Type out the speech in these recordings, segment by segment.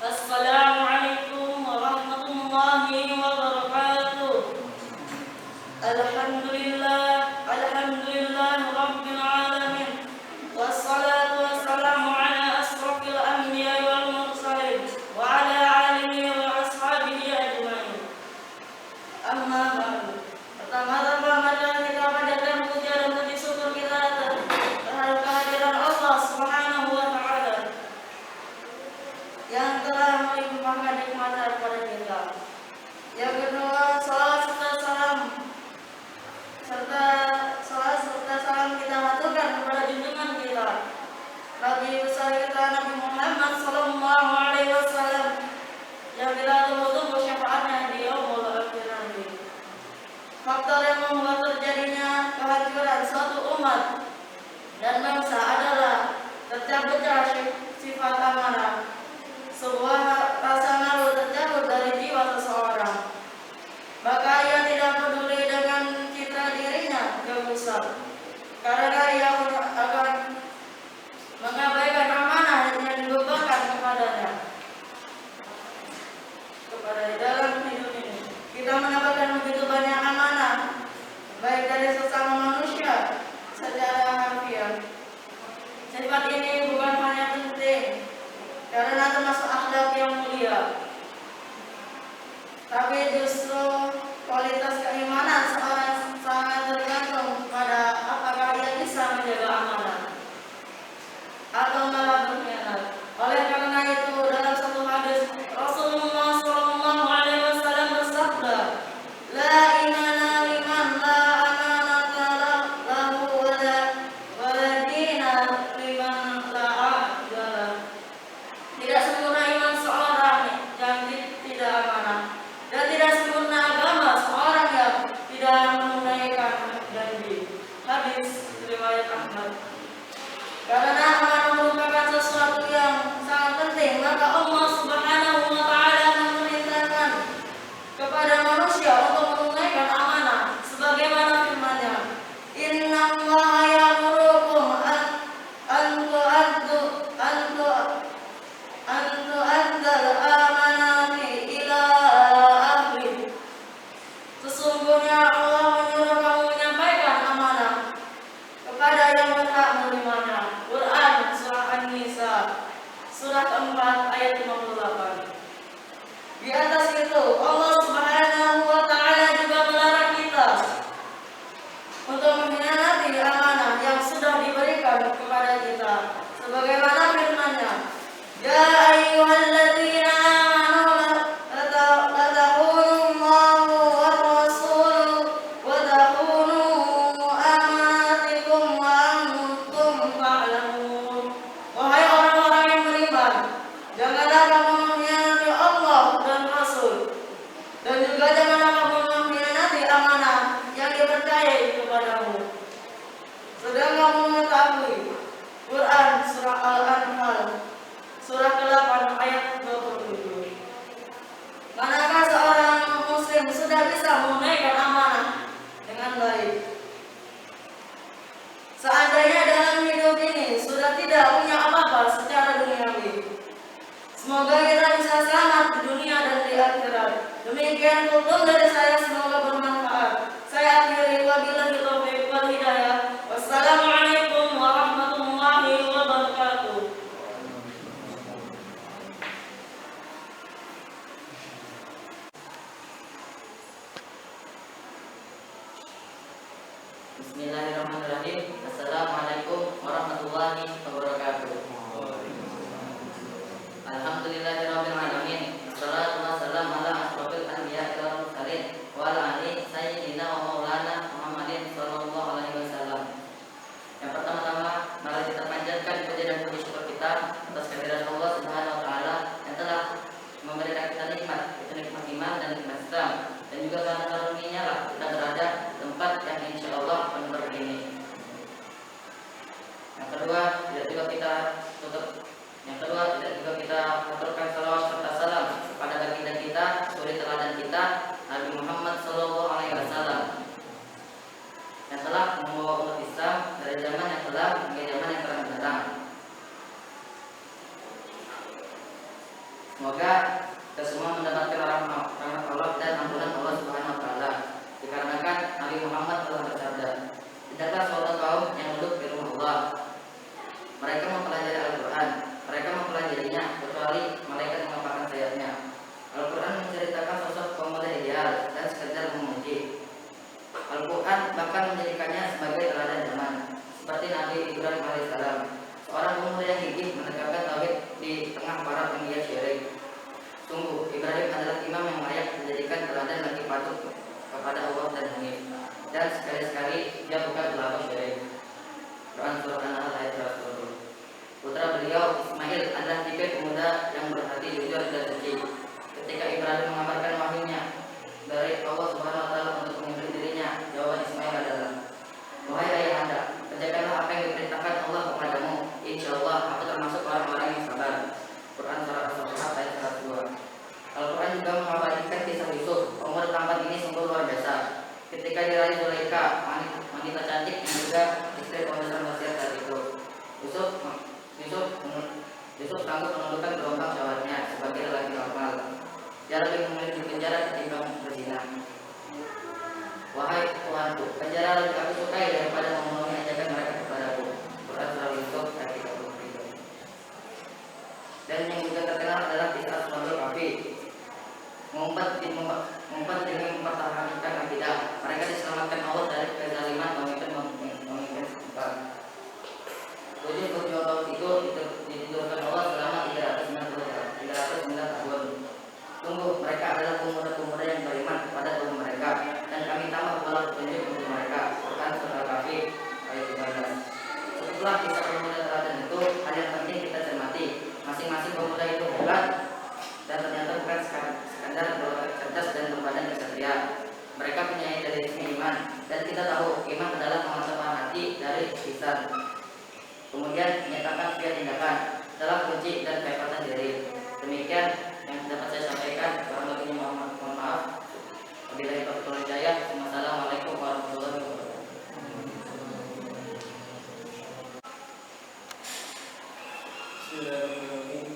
Assalamualaikum warahmatullahi wabarakatuh. Alhamdulillah rabbil alamin. Wassalatu wassalamu ala asrofil anbiya wal mursalin wa ala alihi wa ashabihi ajmain. Amma ba'du. Pertama-tama marilah kita panjatkan puja dan puji syukur kita terhadap kehadiran Allah Subhanahu wa taala yang telah melimpahkan nikmat kepada kita. Yang kedua, salawat serta salam kita haturkan kepada junjungan kita, Nabi besar kita Nabi Muhammad sallallahu alaihi wasallam, yang kita tunggu-tunggu syafaatnya di yaumul akhir nanti. Faktor yang membuat terjadinya kehancuran suatu umat dan bangsa adalah tercabutnya sifat amanah. Sebuah rasa malu tercabut dari jiwa seseorang, maka ia tidak peduli dengan citra dirinya yang besar, karena ia akan mengabaikan amanah yang dibebankan kepadanya. Dalam hidup ini kita mendapatkan begitu banyak amanah, baik dari sesama manusia secara harfiah. Sifat ini bukan hanya penting karena termasuk akhlak yang mulia, tapi justru kualitas keimanan seorang sangat tergantung pada apakah ia bisa menjaga amanah atau malah berkhianat. Oleh karena itu, dalam satu hadis Rasulullah SAW bersabda, "La imana liman la amanata lahu wala dina liman la ahdalah." Tidak sempurna iman seorang yang tidak amanah, dan tidak sempurna agama seorang yang tidak menunaikan janji. Hadis riwayat Ahmad. Karena amanah merupakan sesuatu yang sangat penting, maka Allah Subhanahu wa taala memerintahkan kepada manusia untuk menunaikan amanah sebagaimana firman-Nya, "Innallaha ya'murukum an tu'addal amanati ila ahli." Sesungguhnya Allah menyuruh kamu menyampaikan amanah kepada yang berhak menerimanya. Quran surah An-Nisa surah keempat ayat 58. Di atas itu Allah Subhanahu wa taala juga melarang kita untuk mengkhianati amanah yang sudah diberikan kepada kita, sebagaimana firman-Nya, "Ya ayyuhalladzina amanu la takhunu war rasul wa takhunu amanatikum wa antum ta'lamun." Wahai orang-orang yang beriman, janganlah kamu mengkhianati Allah dan Rasul, dan juga janganlah kamu mengkhianati amanah yang dipercayai kepadamu, sedang kamu mengetahui. Quran surah Al-Anfal surah ke-8 ayat 27. Manakah seorang muslim sudah bisa menunaikan amanah dengan baik? Seandainya dalam hidup ini sudah tidak punya apa-apa secara duniawi, semoga kita bisa selamat di dunia dan di akhirat. Demikian kultum dari saya, semoga bermanfaat. Saya akhiri, wabillahi taufiq wal hidayah. Wassalamualaikum warahmatullahi wabarakatuh. Bismillahirrahmanirrahim. Assalamualaikum warahmatullahi wabarakatuh. Alhamdulillahirabbil alamin. Wassalatu wassalamu ala asrofil anbiya wal mursalin wa ala alihi sayyidina wa maulana Muhammadin sallallahu alaihi wasallam. Yang pertama-tama, mari kita panjatkan puja dan puji syukur kita atas kehadiran Allah Subhanahu wa taala yang telah memberikan kita nikmat, itu nikmat iman dan nikmat Islam, dan juga karena karunia-Nya lah kita berada di tempat yang insyaallah penuh berkah ini. Ibrahim adalah imam yang layak menjadikan teladan bagi patut kepada Allah dan Hanif. Dan sekali-sekali dia bukan pelawak syirik. Quran surah An-Nahl ayat 120. Putra beliau Ismail adalah tipe pemuda yang berhati jujur dan suci. Ketika Ibrahim mengabarkan wahyunya dari Allah Subhanahu wa taala untuk menyembelih dirinya, jawaban Ismail adalah, "Wahai ayahanda, kerjakanlah apa yang diperintahkan Allah kepadamu. Insyaallah aku termasuk orang-orang yang sabar." Quran surah As-Saffat ayat 102. Al-Quran juga mengabadikan kisah Yusuf. Umur tampan ini sungguh luar biasa. Ketika diraih Zulaikha, wanita cantik yang juga istri pembesar Mesir saat itu, Yusuf sanggup menundukkan gelombang syahwatnya sebagai lelaki normal. Dia lebih memilih di penjara ketimbang berzina. Wahai Tuhanku, penjara lebih aku sukai daripada memenuhi ajakan mereka kepadaku. Quran surah Yusuf ayat 33. Dan yang juga terkenal adalah kisah Ashabul Kahfi. Mengumpat demi mempertahankan akidah. Mereka diselamatkan Allah dari kezaliman pemimpin setempat. 7 tahun itu ditidurkan Allah selama 309 tahun. Sungguh mereka adalah pemuda-pemuda yang beriman kepada Tuhan mereka, dan kami tambah pula petunjuk untuk mereka. Quran surah Al-Kahfi ayat 13. Setelah kisah pemuda teladan itu, hal yang penting kita cermati. Masing-masing pemuda itu hebat dan ternyata bukan sekadar cerdas dan berbadan kesatria. Mereka punya idealisme iman, dan kita tahu iman adalah memantapkan hati dari lisan, kemudian menyatakan via tindakan dalam kunci dan kehebatan diri. Demikian yang dapat saya sampaikan. Kurang lebihnya mohon maaf. Wabillahi taufiq wal hidayah. Wassalamualaikum warahmatullahi wabarakatuh. Bismillahirrahmanirrahim.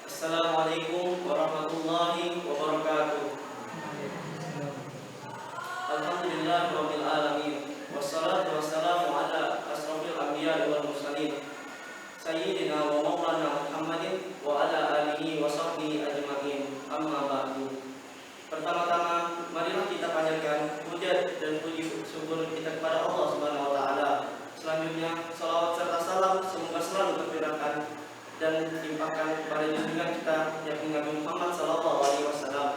Assalamualaikum warahmatullahi wabarakatuh. Alhamdulillahirabbil alamin. Wassalatu wassalamu ala asrofil anbiya'i wal mursalin, sayyidina wa maulana Muhammadin wa ala alihi wa sahbihi ajma'in. Amma ba'du. Pertama-tama marilah kita panjatkan puja dan puji syukur kita kepada Allah Subhanahu wa taala. Selanjutnya salawat serta salam semoga selalu tercurahkan dan dilimpahkan kepada junjungan kita yakni Nabi Muhammad sallallahu alaihi wasallam.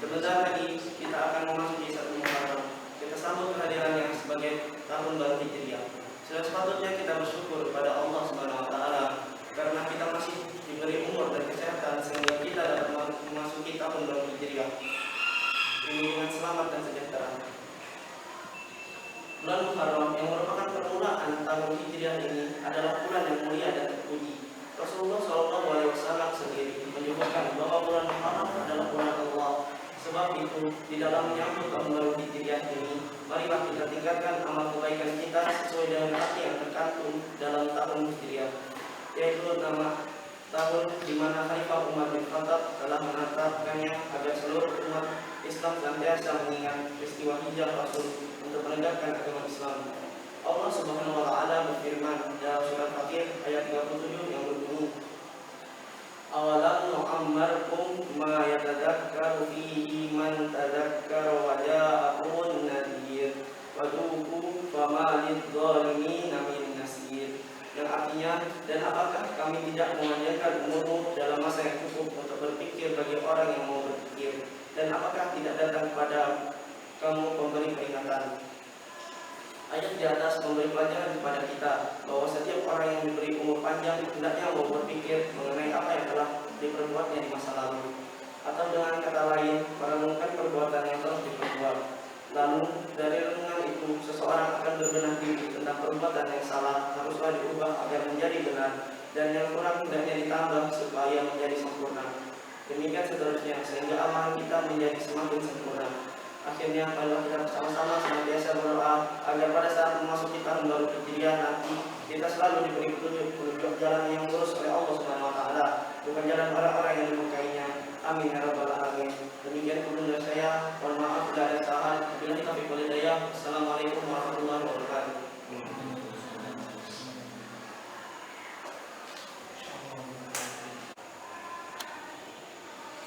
Sebentar lagi kita akan memasuki satu Muharram. Kita sambut kehadirannya sebagai tahun baru Hijriah. Sudah sepatutnya kita bersyukur kepada Allah Subhanahu wa taala karena kita masih diberi umur dan kesehatan sehingga kita dapat memasuki tahun baru Hijriah ini dengan selamat dan sejahtera. Bulan Muharram yang merupakan permulaan tahun Hijriah ini adalah bulan yang mulia dan terpuji. Rasulullah SAW sendiri menyebutkan bahwa bulan Muharram adalah bulan Allah. Sebab itu, di dalam menyambut tahun baru Hijriah ini, marilah kita tingkatkan amal kebaikan kita sesuai dengan arti yang terkandung dalam tahun Hijriah, yaitu nama tahun di mana Khalifah Umar bin Khattab telah menetapkannya agar seluruh umat Islam senantiasa mengingat peristiwa hijrah Rasul untuk menegakkan agama Islam. Allah Subhanahu wa taala berfirman dalam surat Fatir ayat 37 yang berbunyi, "Awalam nu'ammarkum ma yatadzakkaru fihi man tadzakkara wa ja'akumun nadhir wa dzuqu fama lidh-dhalimina min nasir." Yang artinya, dan apakah kami tidak mengajarkan umurmu dalam masa yang cukup untuk berpikir bagi orang yang mau berpikir, dan apakah tidak datang kepada kamu pemberi peringatan. Ayat di atas memberi pelajaran kepada kita bahwa setiap orang yang diberi umur panjang hendaknya mau berpikir mengenai apa yang telah diperbuatnya di masa lalu, atau dengan kata lain merenungkan perbuatan yang telah diperbuat. Lalu dari renungan itu seseorang akan berbenah diri tentang perbuatan yang salah haruslah diubah agar menjadi benar, dan yang kurang hendaknya ditambah supaya menjadi sempurna. Demikian seterusnya sehingga amalan kita menjadi semakin sempurna. Akhirnya marilah kita bersama-sama senantiasa berdoa agar pada saat memasuki tahun baru Hijriah nanti kita selalu diberi petunjuk jalan yang lurus oleh Allah Subhanahu wa taala, bukan jalan orang-orang yang dimurkainya. Amin ya rabbal alamin. Demikian dulu dari saya. Mohon maaf bila ada kesalahan. Bila taufiq wal hidayah. Assalamualaikum warahmatullahi wabarakatuh.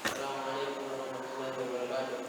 Assalamualaikum warahmatullahi wabarakatuh.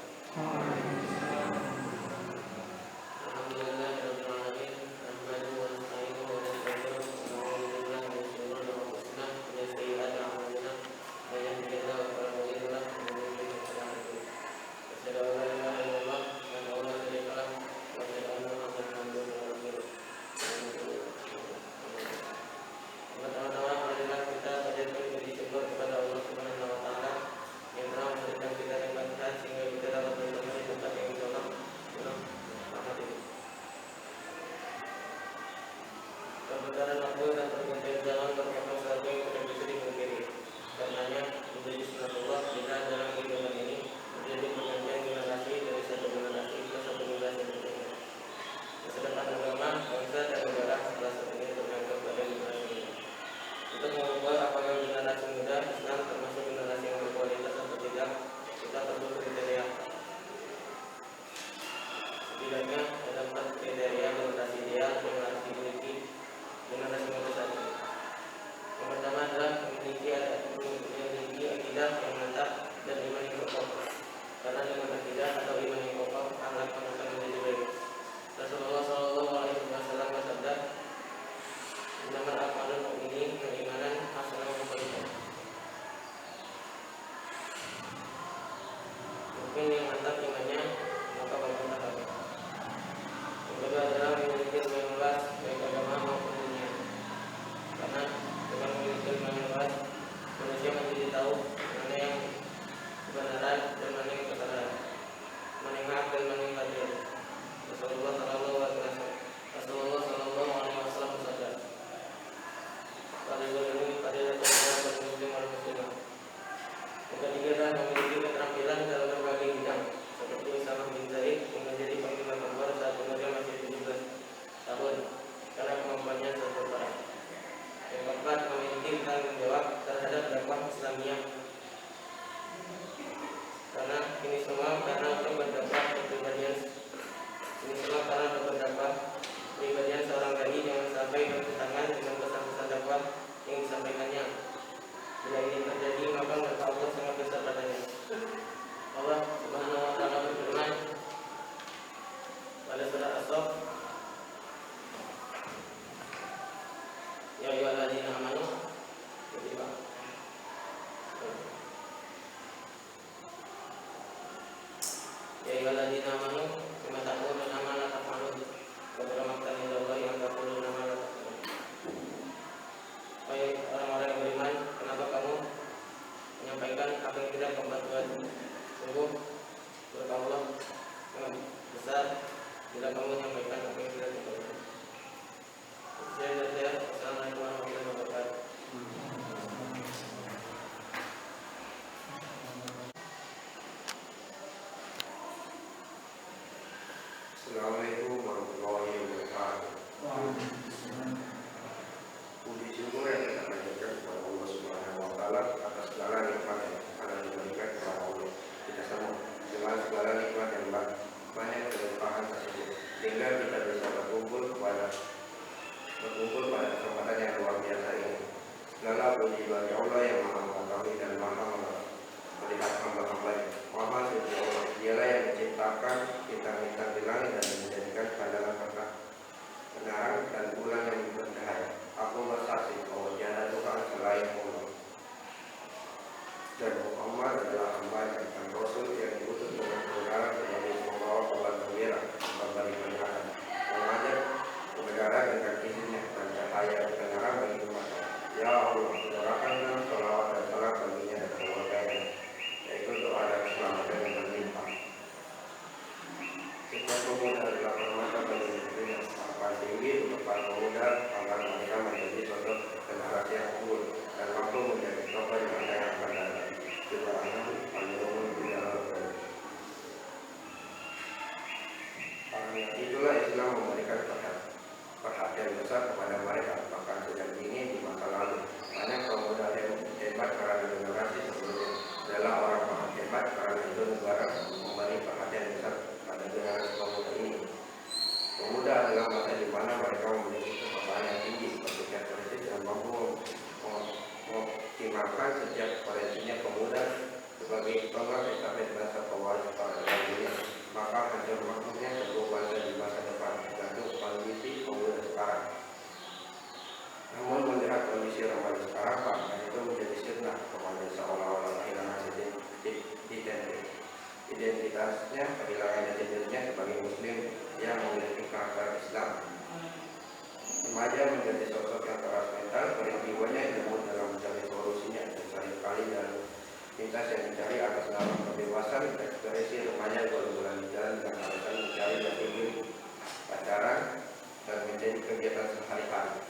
Perkara makbul dan pergantian zaman terpotong satu yang tidak bisa dipungkiri. Karenanya menjadi sunatullah bila dalam kehidupan ini terjadi pergantian generasi dari satu generasi ke satu generasi berikutnya. Kesedapan agama, bangsa dan negara salah satunya tergantung pada generasi ini. Untuk mengukur apakah generasi muda Islam termasuk generasi yang berkualitas atau tidak, kita perlu kriteria. Setidaknya ada 4 kriteria generasi ideal yang harus dimiliki generasi muda saat ini. Yang pertama adalah memiliki akidah yang mantap dan iman yang kokoh. Karena dengan akidah atau iman yang kokoh, akhlak akan menjadi baik. Rasulullah SAW bersabda, "Innamal a'malu mu'minin keimanan hasanah wa qalbun." Mungkin yang mantap imannya, maka bagus akhlaknya. Yang kedua adalah memiliki ilmu yang luas, baik agama maupun dunia. Karena dengan memiliki ilmu yang luas, manusia menjadi tahu mana yang kebenaran dan mana yang kesalahan, mana yang hak dan mana yang batil. Rasulullah Sallallahu Alaihi Wasallam bersabda, "Pada ini pada datang muslim wal muslimah." Yang ketiga adalah memiliki keterampilan dalam berbagai bidang, seperti Usama bin Zaid yang menjadi panglima tempur saat umurnya masih 17 tahun karena kemampuannya sangat berperan. Yang keempat, memiliki tanggung jawab terhadap dakwah Islamiyah. Karena ini semua karena untuk berdakwah pribadian seorang dai jangan sampai bertentangan dengan pesan-pesan dakwah yang disampaikannya. Bila ini terjadi, maka murka Allah sangat besar padanya. Allah Subhanahu wa Ta'ala berfirman pada surah As-Saff, "Ya ayyuhalladzina amanu." Ya ayyuhalladzina amanu bima taquluna ma la taf'alun wa rahmatan lillahi yang taquluna ma la taf'alun. Wahai orang-orang yang beriman, kenapa kamu menyampaikan apa yang tidak kamu buat? Sungguh berkah Allah sangat besar bila kamu menyampaikan apa yang tidak kamu buat. Assalamualaikum warahmatullahi wabarakatuh. Assalamualaikum warahmatullahi wabarakatuh. Puji syukur yang kita panjatkan kepada Allah Subhanahu wa Ta'ala atas segala nikmat yang telah diberikan kepada Allah kita semua, dengan segala nikmat yang banyak berlimpahan tersebut, sehingga kita bisa berkumpul pada kesempatan yang luar biasa ini. Segala puji bagi Allah yang Maha Mengetahui dan Maha melihat hamba-hambanya. Maha suci Allah, Dialah yang menciptakan bintang-bintang di langit dan menjadikan pandangan penerangan dan bulan yang bercahaya. Aku bersaksi bahwa tiada Tuhan selain Allah, dan Muhammad adalah hamba dan Rasul yang diutus dengan kebenaran sebagai pembawa kabar gembira, memberi peringatan, mengajar kebenaran dengan izinnya dan cahaya kebenaran bagi umat. Ya Allah, doakanlah salawat dan salam baginya dan keluarganya, yaitu doa dan keselamatan yang berlimpah. Setiap pemuda adalah permata bagi negeri yang sangat tinggi untuk para pemuda agar mereka menjadi sosok generasi yang unggul dan mampu menjadi tokoh di masa yang akan datang. Itulah Islam memberikan perhatian besar kepada mereka. Bahkan sejak dini di masa lalu, banyak pemuda yang hebat karena generasi sebelumnya adalah orang hebat karena itu negara memberi perhatian besar pada generasi pemuda ini. Pemuda adalah masa di mana mereka memiliki kepekaan yang tinggi, berpikir kritis dan mampu mengoptimalkan setiap potensinya. Pemuda sebagai tonggak estafet bangsa pewaris para dunia, maka hancur makmurnya sebuah bangsa di masa depan tergantung kondisi pemuda sekarang. Namun melihat kondisi remaja sekarang, bahkan itu menjadi sirna remaja seolah-olah kehilangan identitasnya, kehilangan identitasnya sebagai muslim yang memiliki karakter Islam. Remaja menjadi sosok yang keras mental, peristiwanya ilmu dalam mencari solusinya, dan seringkali dalam pintas yang mencari atas nama kebebasan. Ekspresi remaja berbulan di jalan dengan alasan mencari dan ingin pacaran dan menjadi kegiatan sehari-hari.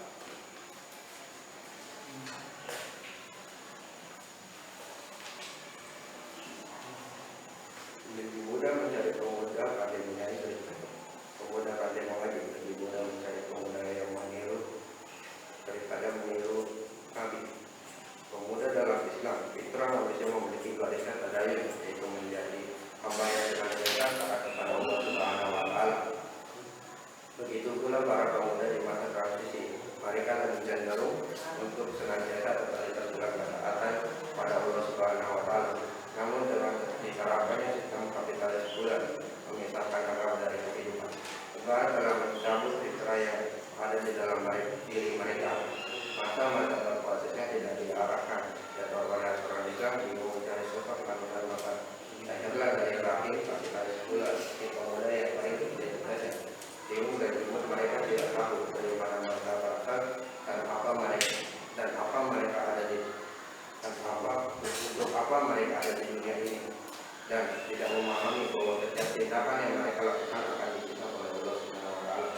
juga telah mencabut fitrah yang ada di dalam diri mereka. Masa berprosesnya tidak diarahkan. Dan orang orang Islam bingung mencari sosok panutan maka akhirlah dari rahim pasti ada sebulan si pemuda yang paling tidak saja. Bingung dan jumlah mereka tidak tahu dari mana mereka berasal dan apa mereka ada di untuk apa mereka ada di dunia ini, dan tidak memahami bahwa setiap tindakan yang mereka lakukan akan dihisab oleh Allah Subhanahu wa Ta'ala.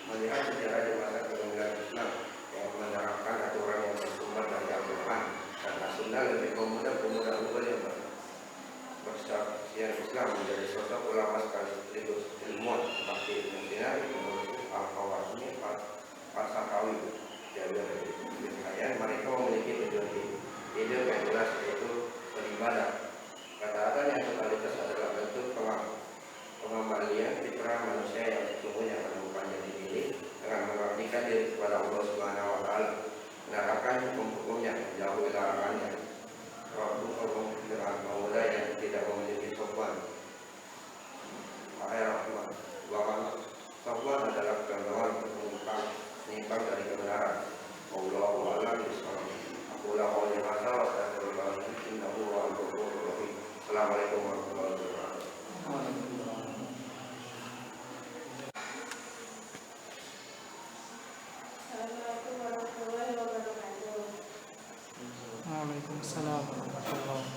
Melihat sejarah di masa kepemimpinan Islam yang menerapkan aturan yang bersumber dari Al-Quran dan As-Sunnah lebih memudah pemuda unggul yang bersaksian Islam menjadi sosok ulama sekaligus ilmuwan seperti Ibnu Sina, Ibnu Al-Khawazmi, Al-Sakawi. Mereka memiliki tujuan hidup yang jelas, yaitu beribadah. Ketaatan yang totalitas adalah bentuk pengembalian fitrah manusia yang sesungguhnya menemukan jati diri dengan mengabdikan diri kepada Allah Subhanahu wa Ta'ala, menerapkan hukum-hukumnya, menjauhi larangannya. Hukum dengan pemuda yang tidak memiliki sopan. Bahkan sopan adalah ketentuan menyimpang dari kebenaran. Allahu a'lam bishawab. Aku la qouli hadza wa astaghfirullah innahu huwal ghafurur rahim. Assalamualaikum warahmatullahi wabarakatuh. Assalamualaikum warahmatullahi wabarakatuh. Waalaikumsalam warahmatullahi wabarakatuh.